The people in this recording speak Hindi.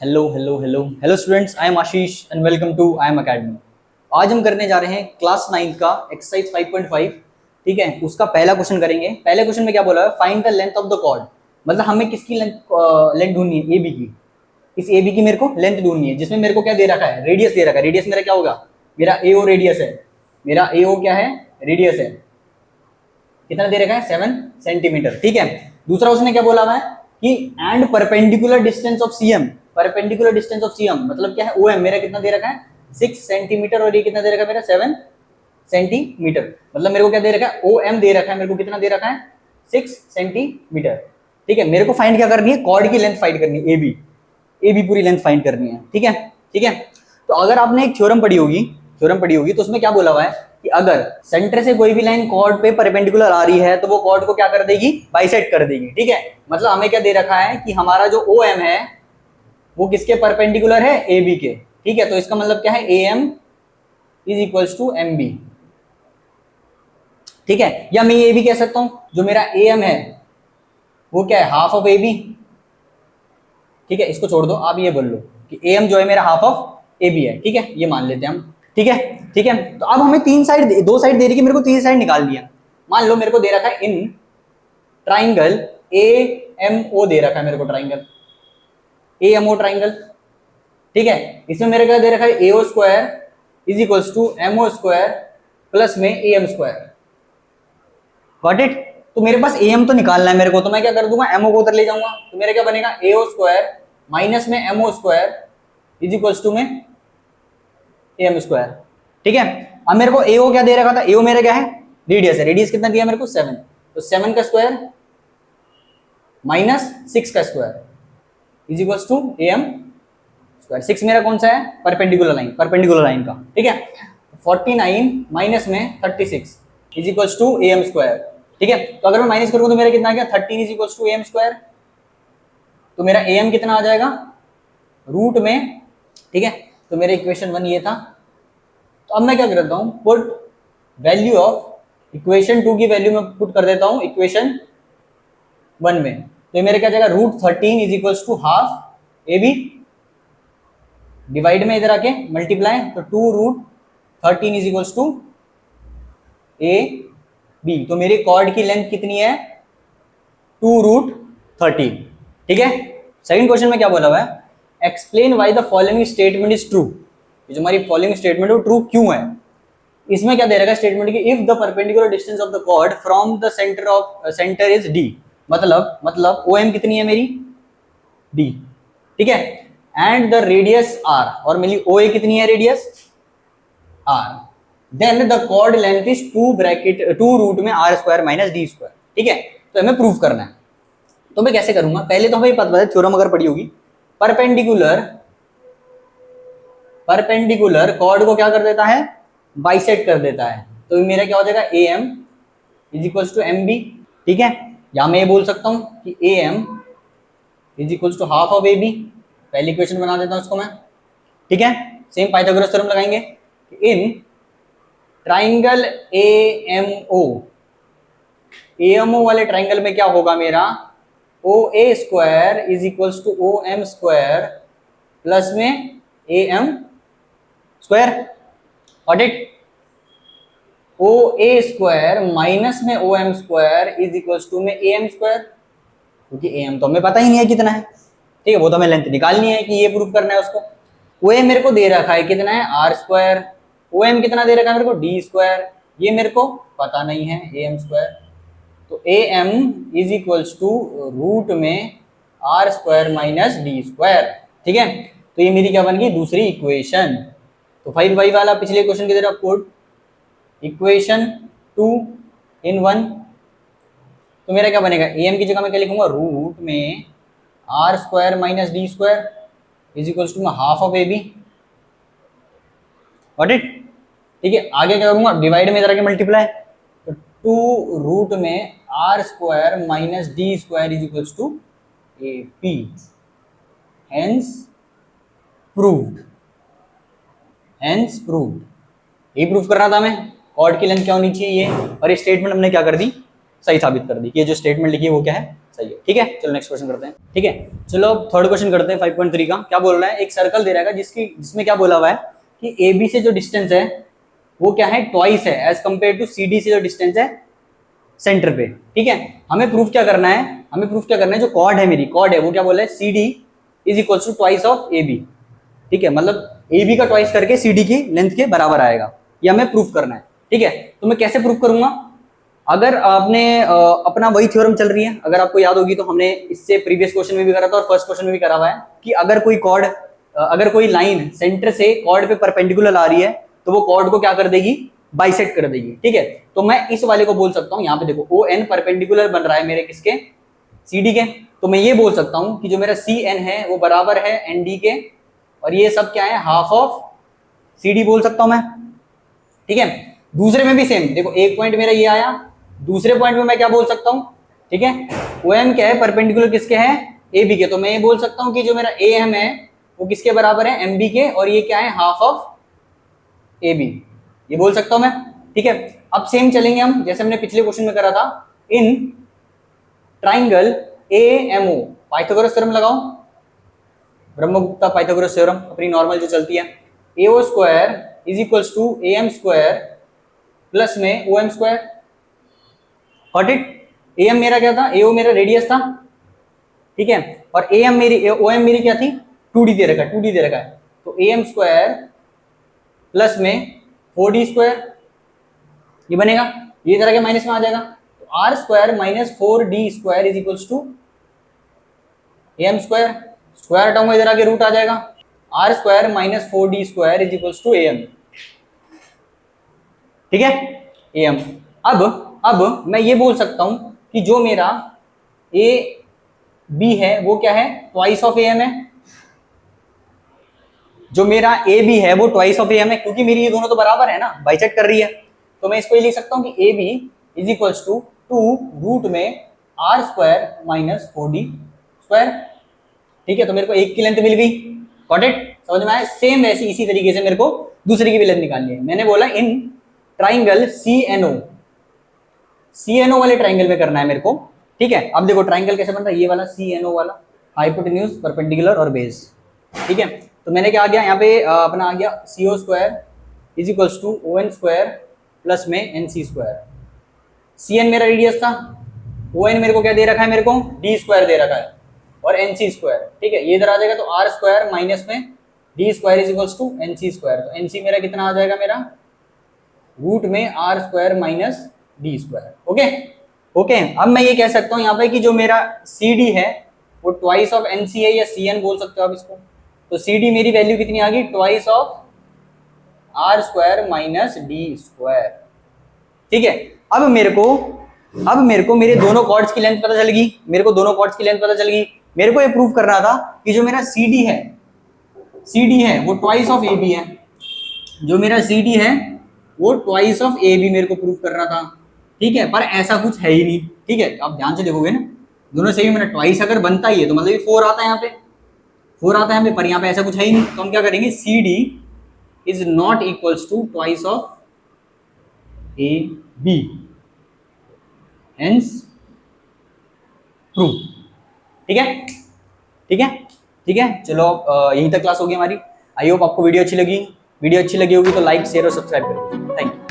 Hello hello hello hello students, I am Ashish and welcome to I am academy. आज हम करने जा रहे हैं क्लास 9 का एक्सरसाइज 5.5। ठीक है, उसका पहला क्वेश्चन करेंगे। पहले क्वेश्चन में क्या बोला है, find the length of the chord. मतलब हमें किसकी लेंथ ढूंढनी है, ए बी की। इस ए बी की मेरे को लेंथ ढूंढनी है, जिसमें मेरे को क्या दे रखा है, रेडियस दे रखा है। रेडियस मेरा क्या होगा, मेरा ए ओ रेडियस है। मेरा ए ओ क्या है, रेडियस है। कितना दे रखा है, 7 सेंटीमीटर। ठीक है, दूसरा उसने क्या बोला हुआ है कि and perpendicular distance of CM. Perpendicular distance of CM मतलब क्या है, ओएम मेरा कितना दे रखा है, 6 सेंटीमीटर, और ये कितना दे रखा है मेरा, 7 सेंटीमीटर। मतलब मेरे को क्या दे रखा है, ओएम दे रखा है, मेरे को कितना दे रखा है, 6 सेंटीमीटर। ठीक है, मेरे को फाइंड क्या करनी है, कॉर्ड की लेंथ फाइंड करनी है, ए बी पूरी लेंथ फाइंड करनी है। ठीक है, ठीक है। तो अगर आपने एक थ्योरम पढ़ी होगी तो उसमें क्या बोला हुआ है कि अगर सेंटर से कोई भी लाइन कॉर्ड पे परपेंडिकुलर आ रही है तो वो कॉर्ड को क्या कर देगी, बाइसेक्ट कर देगी। ठीक है, मतलब हमें क्या दे रखा है कि हमारा जो ओ एम है वो किसके परपेंडिकुलर है, ए बी के। ठीक है, तो इसका मतलब क्या है, A M is equals to M B. ठीक है, या मैं ये भी कह सकता हूं, जो मेरा ए एम है वो क्या है, हाफ ऑफ ए बी। ठीक है, इसको छोड़ दो, आप ये बोल लो कि ए एम जो है मेरा हाफ ऑफ ए बी है। ठीक है, ये मान लेते हैं हम। ठीक है, ठीक है। तो अब हमें दो साइड दे रही है, मेरे को तीन साइड निकाल दिया। मान लो मेरे को दे रखा है इन ट्राइंगल ए एम ओ दे रखा है मेरे को, triangle A M O triangle. ठीक है, इसमें मेरे क्या दे रखा है, A O square is equals to M O square plus में A M square. Got it. तो मेरे पास ए एम तो निकालना है मेरे को, तो मैं क्या कर दूंगा, एम ओ को उधर ले जाऊंगा। तो मेरा क्या बनेगा, ए ओ स्क्वायर माइनस में M O square is equals to में ए एम स्क्वायर। ठीक है, अब मेरे को ए ओ क्या दे रखा था, ए ओ मेरा क्या है, रेडियस है। रेडियस कितना दिया मेरे को, 7। तो 7 का स्क्वायर माइनस 6 का square is equals to A M square. 6 मेरा कौन सा है, परपेंडिकुलर लाइन का। ठीक है, 49 माइनस में 36 is equals to A M square. ठीक है, तो अगर मैं माइनस करूंगा तो मेरा कितना आ गया, 13 is equals to A M square. तो मेरा ए एम कितना आ जाएगा, रूट में। ठीक है, तो मेरा इक्वेशन 1 ये था। तो अब मैं क्या करता हूं, पुट वैल्यू ऑफ इक्वेशन 2 की वैल्यू में पुट कर देता हूं इक्वेशन 1 में। तो ये मेरे क्या जाएगा, root 13 is equals to half A B, divide में इधर आके मल्टीप्लाई, तो 2 root 13 is equals to A B. तो मेरी कॉर्ड की लेंथ कितनी है, 2 रूट 13। ठीक है, सेकंड क्वेश्चन में क्या बोला हुआ है, explain why the following statement is true. ये जो हमारी फॉलोइंग स्टेटमेंट है वो ट्रू क्यों है। इसमें क्या दे रखा है स्टेटमेंट की, if the perpendicular distance of the chord from the centre is D. मतलब ओ एम कितनी है मेरी, डी। ठीक है, एंड द रेडियस आर, और मेरी ओ ए कितनी है, radius R. Then the chord length is 2 root में R square minus D square. ठीक है, तो हमें प्रूफ करना है। तो मैं कैसे करूंगा, पहले तो हमें पता है, थ्योरम अगर पढ़ी होगी, परपेंडिकुलर कॉर्ड को क्या कर देता है, बाइसेक्ट कर देता है। तो मेरा क्या हो जाएगा, A M is equals to M B. ठीक है, या मैं ये बोल सकता हूं कि A M is equals to half of A B. पहली इक्वेशन बना देता हूं उसको मैं। ठीक है, सेम पाइथागोरस थ्योरम लगाएंगे, इन ट्राइंगल ए एम ओ वाले ट्राइंगल में क्या होगा मेरा, O A square is equals to O M square plus में A M square. Got it. O A square minus में O M square is equals to में ए एम स्क्वायर, क्योंकि ए एम तो हमें पता ही नहीं है कितना है। ठीक है, वो तो हमें लेंथ निकालनी है कि ये प्रूफ करना है उसको। ओ ए मेरे को दे रखा है कितना है, आर स्क्वायर। ओ एम कितना दे रखा है मेरे को, डी स्क्वायर। ये मेरे को पता नहीं है, ए एम स्क्वायर। तो A M is equals to root में R square minus D square. ठीक है, तो ये मेरी क्या बन गई, दूसरी इक्वेशन। तो फिर वही वाला पिछले क्वेश्चन की तरह, पुट इक्वेशन 2 इन 1। तो मेरा क्या बनेगा, ए एम की जगह मैं क्या लिखूंगा, रूट में R square minus D square is equals to half of A B. Got it. ठीक है, आगे क्या करूंगा, डिवाइड में इधर आके मल्टीप्लाई, तो 2 रूट में R square minus D square is equals to A P. Hence proved. ये प्रूफ करना था हमें, कॉर्ड की लेंथ क्या होनी चाहिए, और ये स्टेटमेंट हमने क्या कर दी, सही साबित कर दी कि ये जो स्टेटमेंट लिखी है वो क्या है, सही है, ठीक है। चलो नेक्स्ट क्वेश्चन करते हैं, ठीक है। चलो अब थर्ड क्वेश्चन करते हैं 5.3 का। क्या बोल रहा है, एक सर्कल दे रहा है जिसमें क्या बोला हुआ है कि ए बी से जो डिस्टेंस है वो क्या है, ट्वाइस है as compare to C D से जो डिस्टेंस है सेंटर पे, ठीक है। हमें प्रूफ क्या करना है, जो कॉर्ड है, मेरी कॉर्ड है वो क्या बोला है, C D is equal to twice of A B, ठीक है। मतलब ए बी का ट्वाइस करके सी डी की लेंथ के बराबर आएगा, ये हमें प्रूफ करना है, ठीक है। तो मैं कैसे प्रूफ करूंगा, अगर आपने अपना वही थ्योरम चल रही है, अगर आपको याद होगी तो हमने इससे प्रीवियस क्वेश्चन में भी करा था और फर्स्ट क्वेश्चन में भी करा हुआ है कि अगर कोई लाइन सेंटर से कॉर्ड पे परपेंडिकुलर आ रही है तो वो कॉर्ड को क्या कर देगी, बाइसेक्ट कर देगी, ठीक है। तो मैं इस वाले को बोल सकता हूं, यहाँ पे देखो ओ एन परपेंडिकुलर बन रहा है मेरे किसके, सी डी के, तो मैं ये बोल सकता हूं कि जो मेरा सी एन है वो बराबर है एन डी के, और ये सब क्या है, हाफ ऑफ सी डी बोल सकता हूं मैं, ठीक है। दूसरे में भी सेम, देखो एक पॉइंट मेरा ये आया, दूसरे पॉइंट में मैं क्या बोल सकता हूं, ठीक है, ओ एम क्या है, परपेंडिकुलर किसके है, ए बी के, तो मैं ये बोल सकता हूं कि जो मेरा ए एम है वो किसके बराबर है, एम बी के, और ये क्या है, हाफ ऑफ ए बी, ये बोल सकता हूं मैं, ठीक है। अब सेम चलेंगे हम, जैसे हमने पिछले क्वेश्चन में करा था, in triangle A M O, Pythagoras theorem लगाओ, ब्रह्मगुप्ता पाइथागोरस थ्योरम अपनी नॉर्मल जो चलती है, A O square is equals to A M square plus में O M square, got it. A M मेरा क्या था, ए ओ मेरा रेडियस था, ठीक है, और ए एम मेरी, ओ एम मेरी क्या थी, 2D दे रखा है, 2D दे रखा है, तो ए एम स्क्वायर प्लस में 4D स्क्वायर, ये बनेगा, ये तरह के माइनस में आ जाएगा, तो R square minus 4D square is equals to A M square, square हटाऊंगा इधर आके रूट आ जाएगा, R square minus 4D square is equals to A M, ठीक है, ए एम। अब मैं ये बोल सकता हूं कि जो मेरा ए बी है वो क्या है, ट्वाइस ऑफ ए एम है, जो मेरा ए बी है वो ट्वाइस ऑफ ए एम है, क्योंकि मेरी ये दोनों तो बराबर है ना, बाइसेक्ट कर रही है, तो मैं इसको ये लिख सकता हूं कि A B is equals to 2 root में R square minus 4D square, ठीक है। तो मेरे को एक की लेंथ मिल गई, गॉट इट, समझ में आया। सेम वैसी इसी तरीके से मेरे को दूसरे की भी लेंथ निकालनी है, मैंने बोला in triangle C N O वाले ट्राइंगल में करना है मेरे को, ठीक है। अब देखो ट्राइंगल कैसे बनता है, ये वाला सी एन ओ वाला, हाइपोटेन्यूज, परपेंडिकुलर और बेस, ठीक है। तो मैंने क्या आ गया यहाँ पे अपना आ गया C O square is equals to O N square plus में N C square, C N मेरा रेडियस था, ओ एन मेरे को क्या दे रखा है, मेरे को डी स्क्वायर दे रखा है, और एन सी स्क्वायर, ठीक है, ये इधर आ जाएगा, तो आर स्क्वायर माइनस में D square is equals to N C square, तो एन सी मेरा कितना आ जाएगा, मेरा रूट में R square minus D square, okay. अब मैं ये कह सकता हूँ यहाँ पे कि जो मेरा सी डी है वो ट्वाइस ऑफ एन सी है, या सी एन बोल सकते हो आप इसको, तो सी डी मेरी वैल्यू कितनी आ गई, twice of R square minus D square, ठीक है। अब मेरे को मेरे दोनों कॉर्ड्स की लेंथ पता चल गई, मेरे को ये प्रूव करना था कि जो मेरा सी डी है वो ट्वाइस ऑफ ए बी है, जो मेरा सी डी है वो ट्वाइस ऑफ ए बी मेरे को प्रूव करना था, ठीक है। पर ऐसा कुछ है ही नहीं, ठीक है, आप ध्यान से देखोगे ना, दोनों से ही मेरा ट्वाइस अगर बनता ही है तो मतलब ये 4 आता है यहाँ पे, 4 आता है यहाँ पे, पर यहाँ पे ऐसा कुछ है ही नहीं, तो हम क्या करेंगे, C D is not equals to twice of A B, hence prove, ठीक है। चलो यहीं तक क्लास होगी हमारी। आई होप आपको वीडियो अच्छी लगी होगी तो लाइक शेयर और सब्सक्राइब करें, थैंक यू।